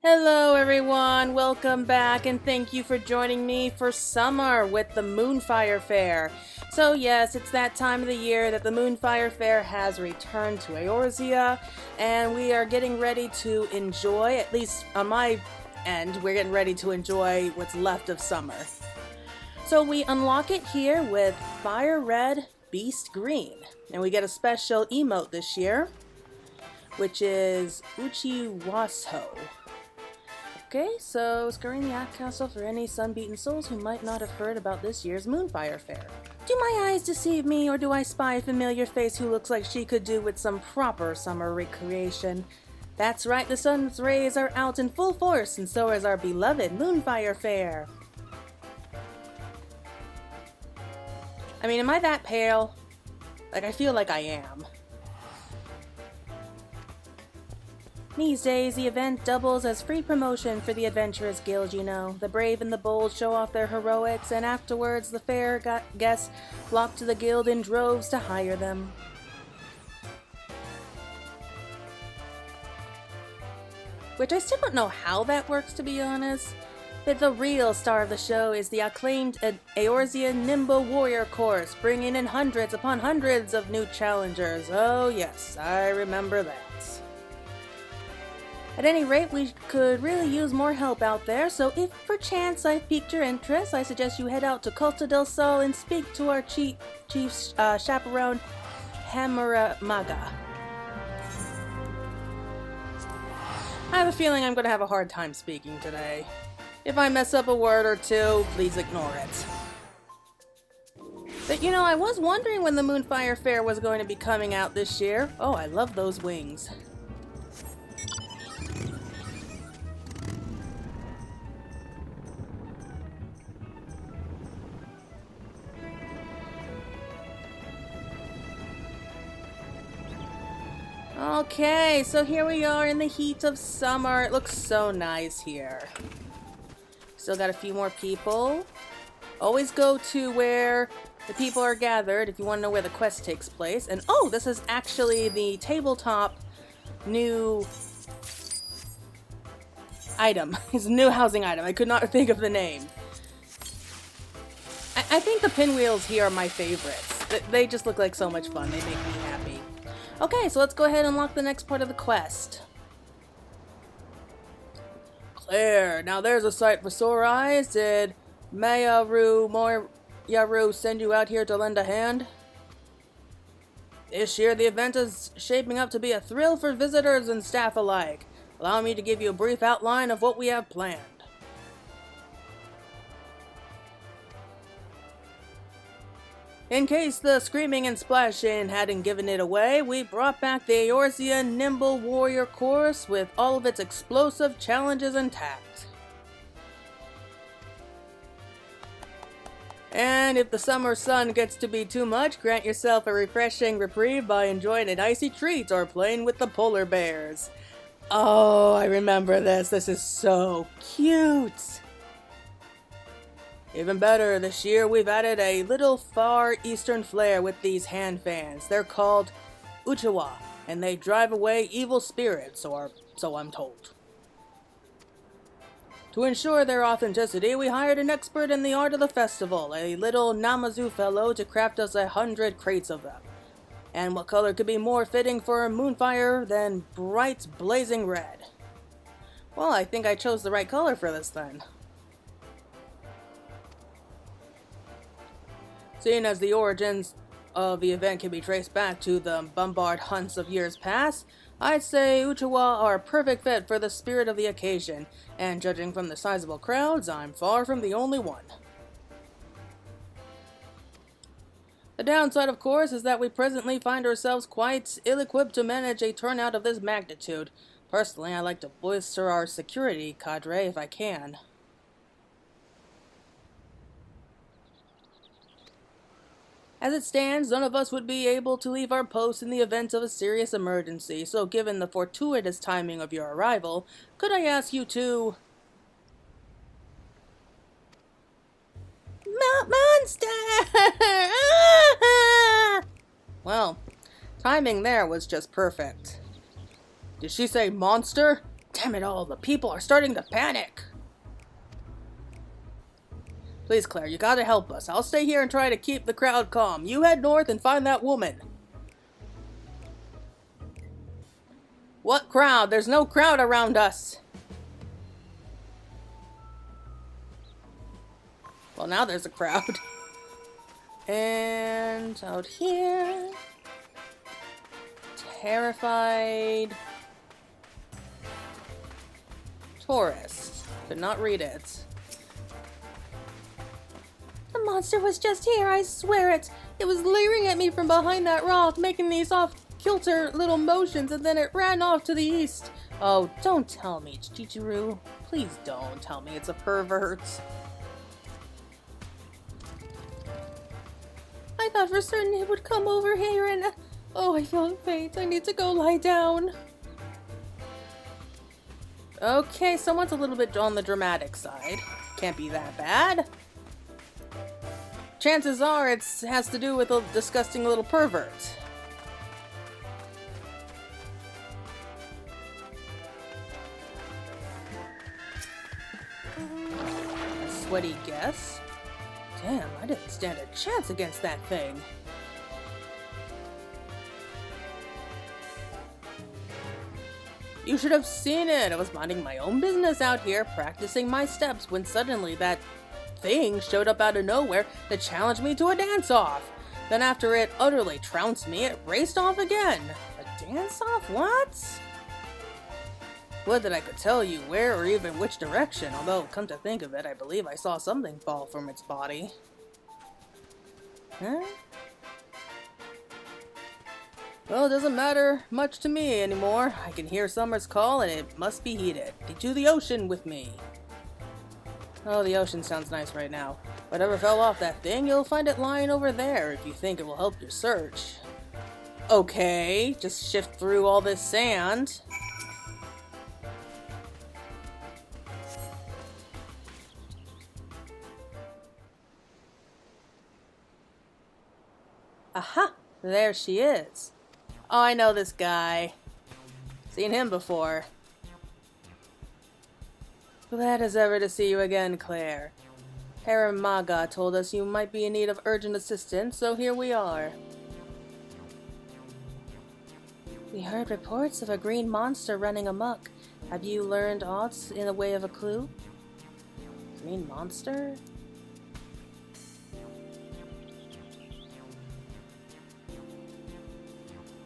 Hello everyone, welcome back and thank you for joining me for summer with the Moonfire Faire. So yes, it's that time of the year that the Moonfire Faire has returned to Eorzea and we are getting ready to enjoy, at least on my end, we're getting ready to enjoy what's left of summer. So we unlock it here with Fire Red, Beast Green, and we get a special emote this year, which is Uchiwaso. Okay, so scouring the Act Castle for any sun-beaten souls who might not have heard about this year's Moonfire Faire. Do my eyes deceive me, or do I spy a familiar face who looks like she could do with some proper summer recreation? That's right, the sun's rays are out in full force, and so is our beloved Moonfire Faire. I mean, am I that pale? Like, I feel like I am. These days, the event doubles as free promotion for the Adventurers Guild, you know. The brave and the bold show off their heroics, and afterwards the fair guests flock to the guild in droves to hire them. Which I still don't know how that works, to be honest. But the real star of the show is the acclaimed Eorzea Nimble Warrior Course, bringing in hundreds upon hundreds of new challengers. Oh yes, I remember that. At any rate, we could really use more help out there, so if perchance I've piqued your interest, I suggest you head out to Costa del Sol and speak to our chief chaperone, Maga. I have a feeling I'm going to have a hard time speaking today. If I mess up a word or two, please ignore it. But you know, I was wondering when the Moonfire Faire was going to be coming out this year. Oh, I love those wings. Okay, so here we are in the heat of summer. It looks so nice here. Still got a few more people. Always go to where the people are gathered if you want to know where the quest takes place. And oh, this is actually the tabletop new item. It's a new housing item. I could not think of the name. I think the pinwheels here are my favorites. They just look like so much fun. They make me happy. Okay, so let's go ahead and unlock the next part of the quest. Claire, now there's a sight for sore eyes. Did Moyaru send you out here to lend a hand? This year the event is shaping up to be a thrill for visitors and staff alike. Allow me to give you a brief outline of what we have planned. In case the screaming and splashing hadn't given it away, we brought back the Eorzea Nimble Warrior Course with all of its explosive challenges intact. And if the summer sun gets to be too much, grant yourself a refreshing reprieve by enjoying an icy treat or playing with the polar bears. Oh, I remember this. This is so cute. Even better, this year we've added a little far eastern flair with these hand fans. They're called Uchiwa, and they drive away evil spirits, so I'm told. To ensure their authenticity, we hired an expert in the art of the festival, a little Namazu fellow, to craft us 100 crates of them. And what color could be more fitting for a moonfire than bright, blazing red? Well, I think I chose the right color for this then. Seeing as the origins of the event can be traced back to the bombard hunts of years past, I'd say Uchiwa are a perfect fit for the spirit of the occasion, and judging from the sizable crowds, I'm far from the only one. The downside, of course, is that we presently find ourselves quite ill-equipped to manage a turnout of this magnitude. Personally, I like to bolster our security cadre if I can. As it stands, none of us would be able to leave our posts in the event of a serious emergency, so given the fortuitous timing of your arrival, could I ask you to... Monster! Well, timing there was just perfect. Did she say monster? Damn it all, the people are starting to panic. Please, Claire, you gotta help us. I'll stay here and try to keep the crowd calm. You head north and find that woman. What crowd? There's no crowd around us. Well, now there's a crowd. And out here. Terrified tourist. Could not read it. The monster was just here, I swear it. It was leering at me from behind that rock, making these off-kilter little motions, and then it ran off to the east. Oh, don't tell me it's Chichiru. Please don't tell me it's a pervert. I thought for certain it would come over here and... Oh, I feel faint. I need to go lie down. Okay, someone's a little bit on the dramatic side. Can't be that bad. Chances are it has to do with a disgusting little pervert. A sweaty guess? Damn, I didn't stand a chance against that thing. You should have seen it. I was minding my own business out here, practicing my steps, when suddenly that thing showed up out of nowhere to challenge me to a dance-off. Then after it utterly trounced me, it raced off again. A dance-off? What? Would that I could tell you where or even which direction, although, come to think of it, I believe I saw something fall from its body. Huh? Well, it doesn't matter much to me anymore. I can hear summer's call and it must be heeded. To the ocean with me. Oh, the ocean sounds nice right now. Whatever fell off that thing, you'll find it lying over there if you think it will help your search. Okay, just shift through all this sand. Aha! There she is. Oh, I know this guy. Seen him before. Glad as ever to see you again, Claire. Haramaga told us you might be in need of urgent assistance, so here we are. We heard reports of a green monster running amok. Have you learned aught in the way of a clue? Green monster?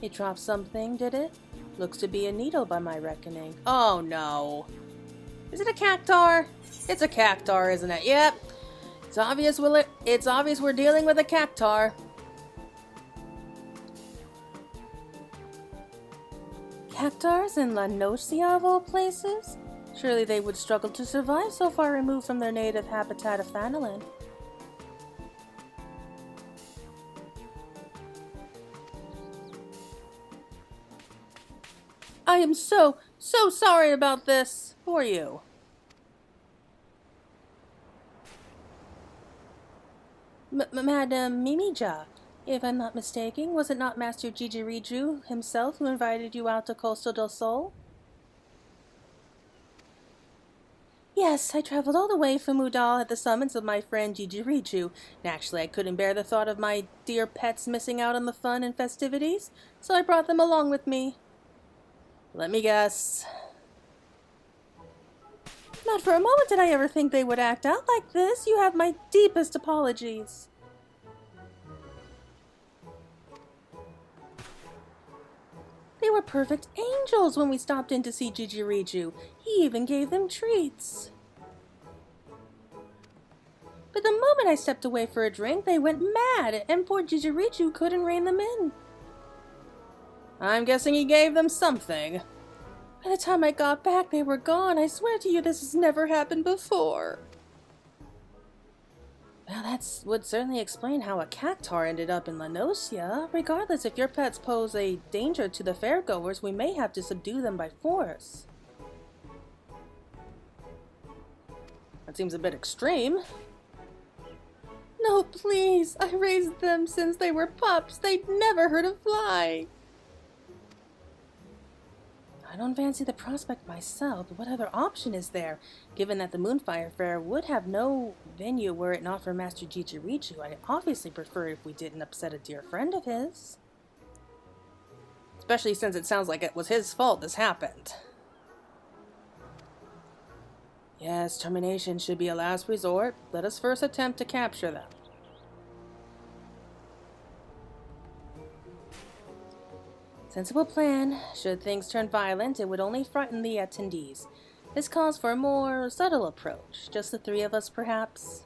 It dropped something, did it? Looks to be a needle by my reckoning. Oh no. Is it a cactar? It's a cactar, isn't it? Yep. It's obvious we're dealing with a cactar. Cactars in La Nocia of all places? Surely they would struggle to survive so far removed from their native habitat of Fanalan. I am so sorry about this. Who are you? Madam Mimija. If I'm not mistaken, was it not Master Jijiriju himself who invited you out to Coastal del Sol? Yes, I traveled all the way from Udall at the summons of my friend Jijiriju. Naturally, I couldn't bear the thought of my dear pets missing out on the fun and festivities, so I brought them along with me. Let me guess. Not for a moment did I ever think they would act out like this. You have my deepest apologies. They were perfect angels when we stopped in to see Jijiriju. He even gave them treats. But the moment I stepped away for a drink, they went mad, and poor Jijiriju couldn't rein them in. I'm guessing he gave them something. By the time I got back, they were gone. I swear to you this has never happened before. Well, that would certainly explain how a cactar ended up in La Nocia. Regardless, if your pets pose a danger to the fairgoers, we may have to subdue them by force. That seems a bit extreme. No, please. I raised them since they were pups. They'd never hurt a fly. I don't fancy the prospect myself, but what other option is there? Given that the Moonfire Faire would have no venue were it not for Master Jijirichu, I'd obviously prefer if we didn't upset a dear friend of his. Especially since it sounds like it was his fault this happened. Yes, termination should be a last resort. Let us first attempt to capture them. Sensible plan. Should things turn violent, it would only frighten the attendees. This calls for a more subtle approach. Just the three of us, perhaps?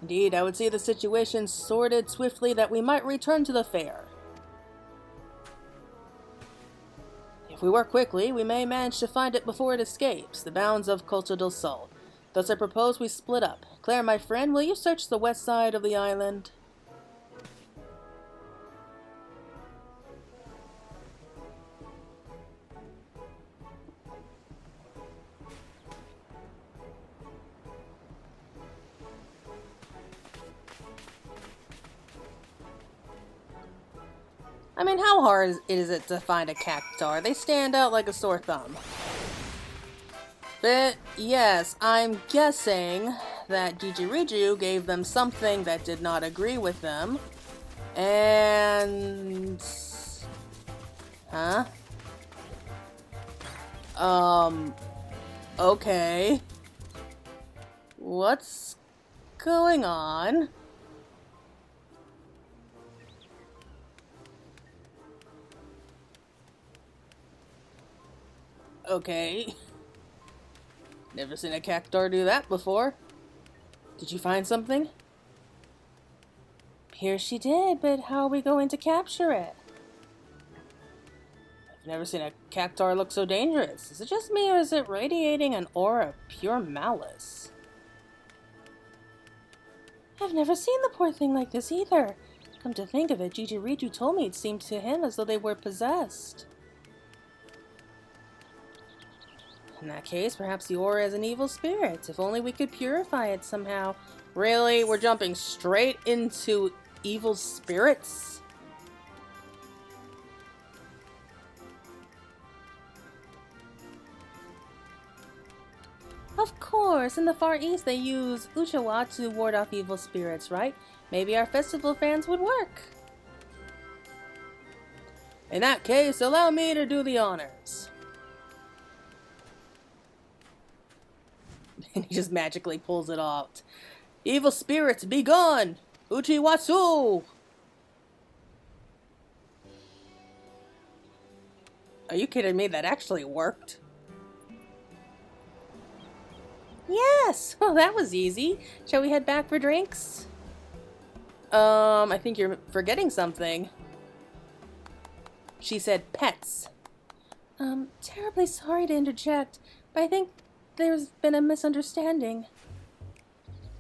Indeed, I would see the situation sorted swiftly that we might return to the fair. If we work quickly, we may manage to find it before it escapes the bounds of Costa del Sol. Thus I propose we split up. Claire, my friend, will you search the west side of the island? I mean, how hard is it to find a cactuar? They stand out like a sore thumb. But, yes, I'm guessing that Jijirichu gave them something that did not agree with them. And... Huh? Okay. What's going on? Okay. Never seen a cactuar do that before. Did you find something? Here she did, but how are we going to capture it? I've never seen a cactuar look so dangerous. Is it just me, or is it radiating an aura of pure malice? I've never seen the poor thing like this either. Come to think of it, Jijirichu told me it seemed to him as though they were possessed. In that case, perhaps the aura is an evil spirit. If only we could purify it somehow. Really? We're jumping straight into evil spirits? Of course, in the Far East they use Uchiwa to ward off evil spirits, right? Maybe our festival fans would work. In that case, allow me to do the honors. And he just magically pulls it out. Evil spirits, be gone! Uchiwatsu! Are you kidding me? That actually worked. Yes! Well, that was easy. Shall we head back for drinks? I think you're forgetting something. She said pets. Terribly sorry to interject, but I think there's been a misunderstanding.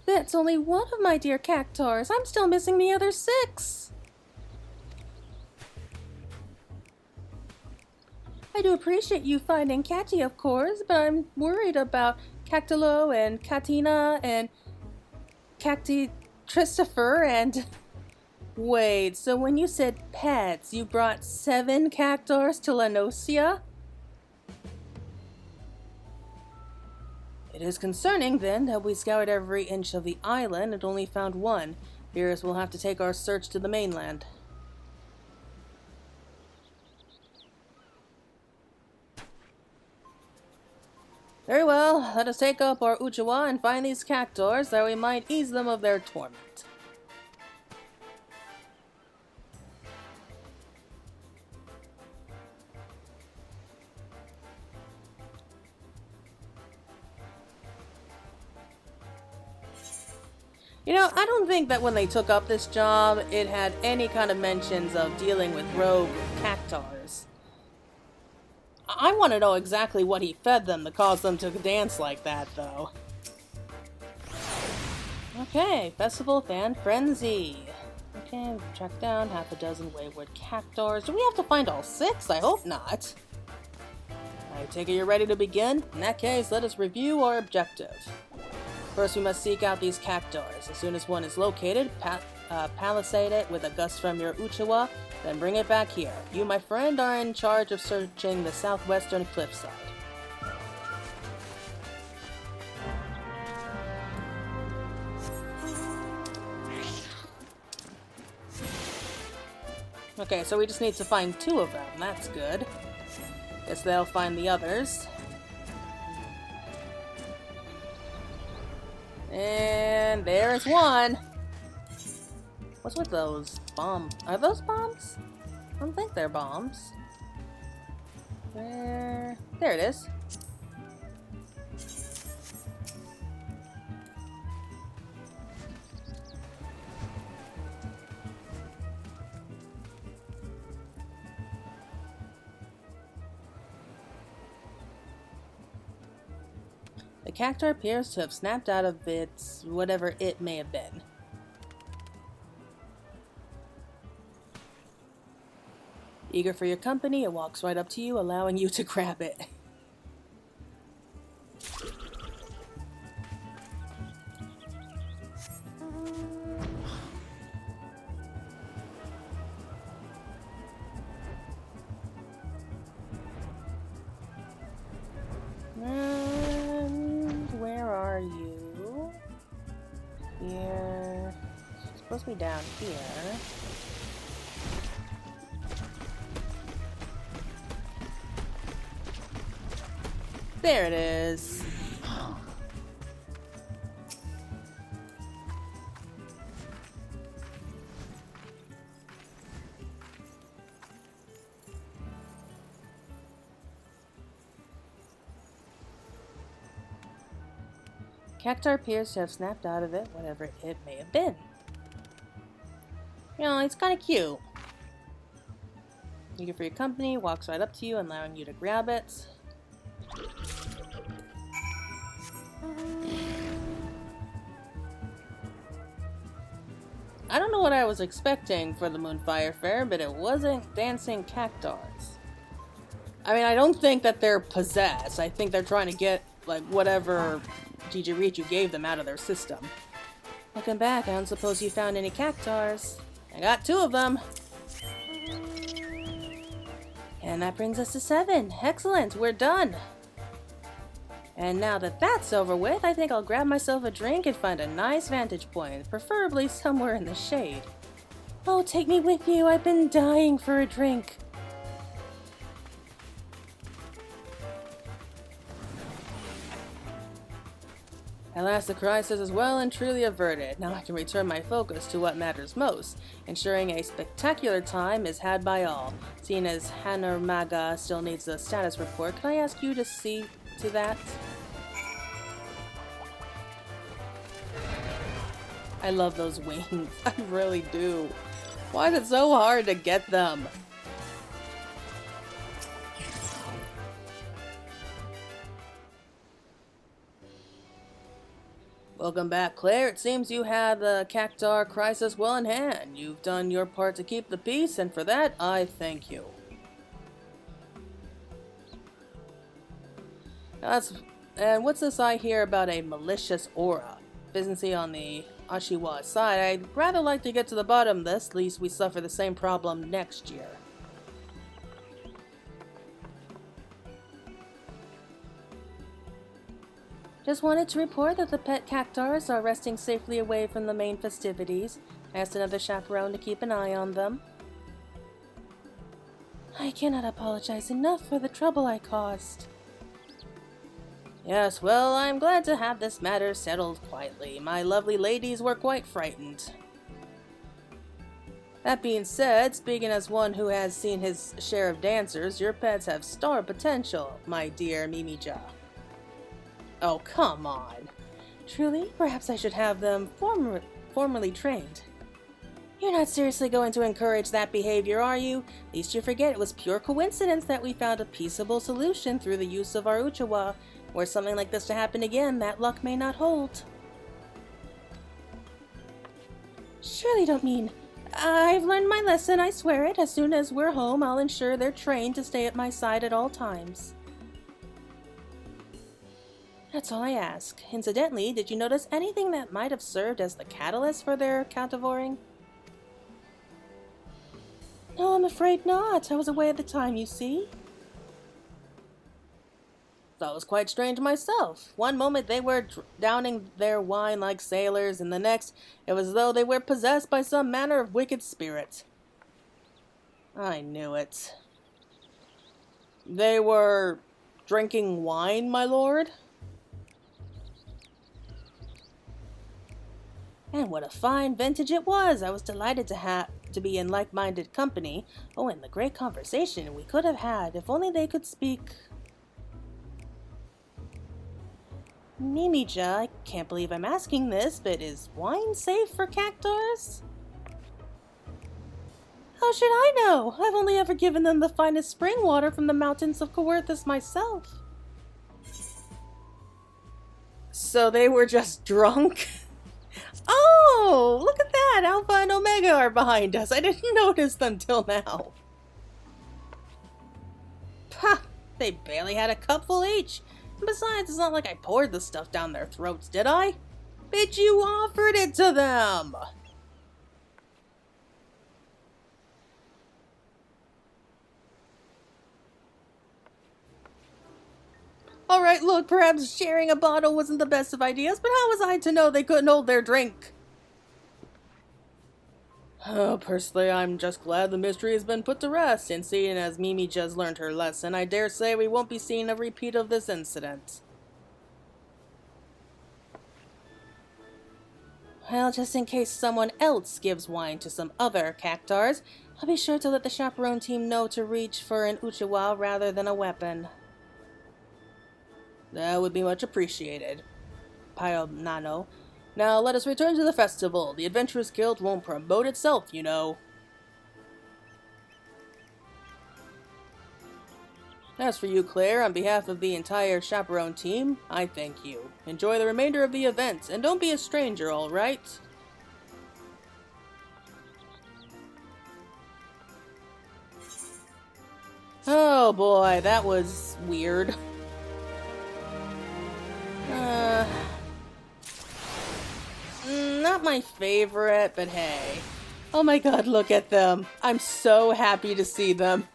That's only one of my dear cactuars. I'm still missing the other 6. I do appreciate you finding Catty, of course, but I'm worried about Cactolo and Katina and Cacti Christopher and... Wait, so when you said pets, you brought 7 cactuars to La Nocia? It is concerning, then, that we scoured every inch of the island and only found 1. Fears we'll have to take our search to the mainland. Very well, let us take up our Uchiwa and find these cactuars, that we might ease them of their torment. You know, I don't think that when they took up this job, it had any kind of mentions of dealing with rogue cactuars. I want to know exactly what he fed them to cause them to dance like that, though. Okay, Festival Fan Frenzy. Okay, track down half a dozen wayward cactuars. Do we have to find all 6? I hope not. I take it you're ready to begin? In that case, let us review our objective. First, we must seek out these cactuars. As soon as one is located, palisade it with a gust from your Uchiwa, then bring it back here. You, my friend, are in charge of searching the southwestern cliffside. Okay, so we just need to find 2 of them. That's good. Guess they'll find the others. And there's one! What's with those bombs? Are those bombs? I don't think they're bombs. Where? There it is. The cactuar appears to have snapped out of its whatever it may have been. Eager for your company, it walks right up to you, allowing you to grab it. And where are you? Here. It's supposed to be down here. There it is. Cactuar appears to have snapped out of it, whatever it may have been. You know, it's kind of cute. Eager for your company, walks right up to you, allowing you to grab it. I don't know what I was expecting for the Moonfire Faire, but it wasn't dancing cactuars. I mean, I don't think that they're possessed. I think they're trying to get, like, whatever Jijirichu gave them out of their system. Welcome back. I don't suppose you found any cactuars. I got 2 of them. And that brings us to 7. Excellent, we're done. And now that that's over with, I think I'll grab myself a drink and find a nice vantage point, preferably somewhere in the shade. Oh, take me with you. I've been dying for a drink. At last the crisis is well and truly averted. Now I can return my focus to what matters most, ensuring a spectacular time is had by all. Seeing as Hanarmaga still needs a status report, can I ask you to see to that? I love those wings. I really do. Why is it so hard to get them? Welcome back, Claire. It seems you had the cactuar crisis well in hand. You've done your part to keep the peace, and for that, I thank you. And what's this I hear about a malicious aura? Businessy on the Ashiwa side. I'd rather like to get to the bottom of this, lest we suffer the same problem next year. Just wanted to report that the pet cactuars are resting safely away from the main festivities. I asked another chaperone to keep an eye on them. I cannot apologize enough for the trouble I caused. Yes, well, I'm glad to have this matter settled quietly. My lovely ladies were quite frightened. That being said, speaking as one who has seen his share of dancers, your pets have star potential, my dear Mimija. Oh, come on. Truly? Perhaps I should have them formally trained. You're not seriously going to encourage that behavior, are you? Least you forget it was pure coincidence that we found a peaceable solution through the use of our Uchiwa. Were something like this to happen again, that luck may not hold. Surely don't mean... I've learned my lesson, I swear it. As soon as we're home, I'll ensure they're trained to stay at my side at all times. That's all I ask. Incidentally, did you notice anything that might have served as the catalyst for their countervoring? No, I'm afraid not. I was away at the time, you see. That was quite strange myself. One moment they were downing their wine like sailors, and the next it was as though they were possessed by some manner of wicked spirit. I knew it. They were drinking wine, my lord? And what a fine vintage it was! I was delighted to be in like-minded company. Oh, and the great conversation we could have had, if only they could speak. Mimija, I can't believe I'm asking this, but is wine safe for cactuars? How should I know? I've only ever given them the finest spring water from the mountains of Coerthus myself. So they were just drunk? Oh, look at that! Alpha and Omega are behind us. I didn't notice them till now. Pah! They barely had a cupful each. Besides, it's not like I poured the stuff down their throats, did I? Bitch, you offered it to them! Alright, look, perhaps sharing a bottle wasn't the best of ideas, but how was I to know they couldn't hold their drink? Oh, personally, I'm just glad the mystery has been put to rest, and seeing as Mimi just learned her lesson, I dare say we won't be seeing a repeat of this incident. Well, just in case someone else gives wine to some other cactuars, I'll be sure to let the chaperone team know to reach for an uchiwa rather than a weapon. That would be much appreciated, piled Nano. Now let us return to the festival. The Adventurers Guild won't promote itself, you know. As for you, Claire, on behalf of the entire chaperone team, I thank you. Enjoy the remainder of the event, and don't be a stranger, all right? Oh boy, that was weird. Not my favorite, but hey. Oh my god, look at them. I'm so happy to see them.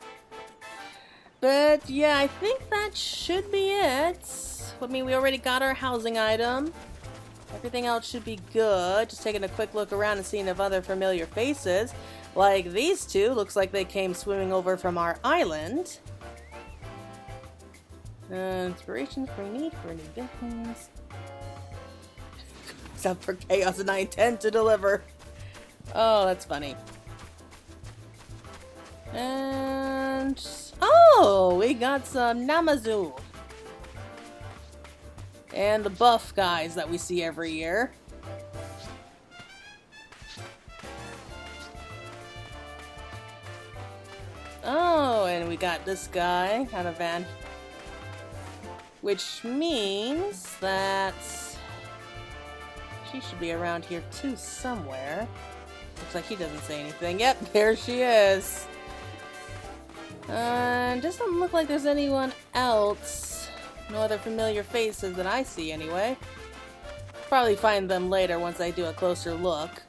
But yeah, I think that should be it. I mean, we already got our housing item. Everything else should be good. Just taking a quick look around and seeing if other familiar faces. Like these two, looks like they came swimming over from our island. Inspiration for need for new victims. Except for chaos, and I intend to deliver. Oh, that's funny. And oh, we got some Namazu. And the buff guys that we see every year. Oh, and we got this guy out of Van. Which means that she should be around here too somewhere. Looks like he doesn't say anything. Yep, there she is. Doesn't look like there's anyone else. No other familiar faces that I see anyway. Probably find them later once I do a closer look.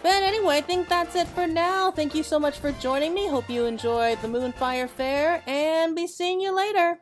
But anyway, I think that's it for now. Thank you so much for joining me. Hope you enjoyed the Moonfire Faire, and be seeing you later.